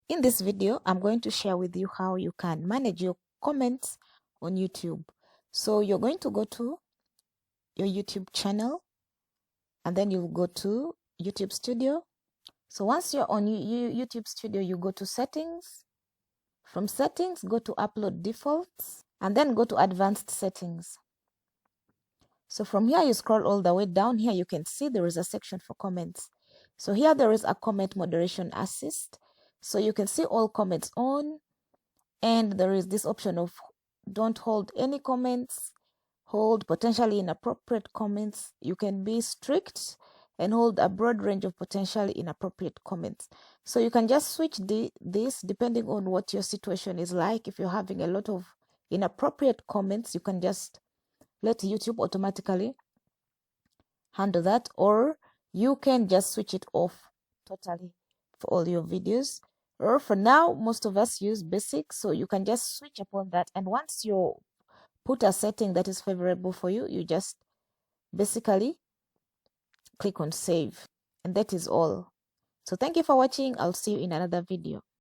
In this video, I'm going to share with you how you can manage your comments on YouTube. So you're going to go to your YouTube channel and then you'll go to YouTube Studio. So once you're on YouTube Studio, you go to settings. From settings, go to upload defaults and then go to advanced settings. So from here, you scroll all the way down. Here you can see there is a section for comments. So here there is a comment moderation assist. So you can see all comments on, and there is this option of don't hold any comments, hold potentially inappropriate comments. You can be strict and hold a broad range of potentially inappropriate comments. So you can just switch this depending on what your situation is like. If you're having a lot of inappropriate comments, you can just let YouTube automatically handle that, or you can just switch it off totally for all your videos. Or for now, most of us use basic, so you can just switch upon that. And once you put a setting that is favorable for you, you just basically click on save, and that is all. So thank you for watching. I'll see you in another video.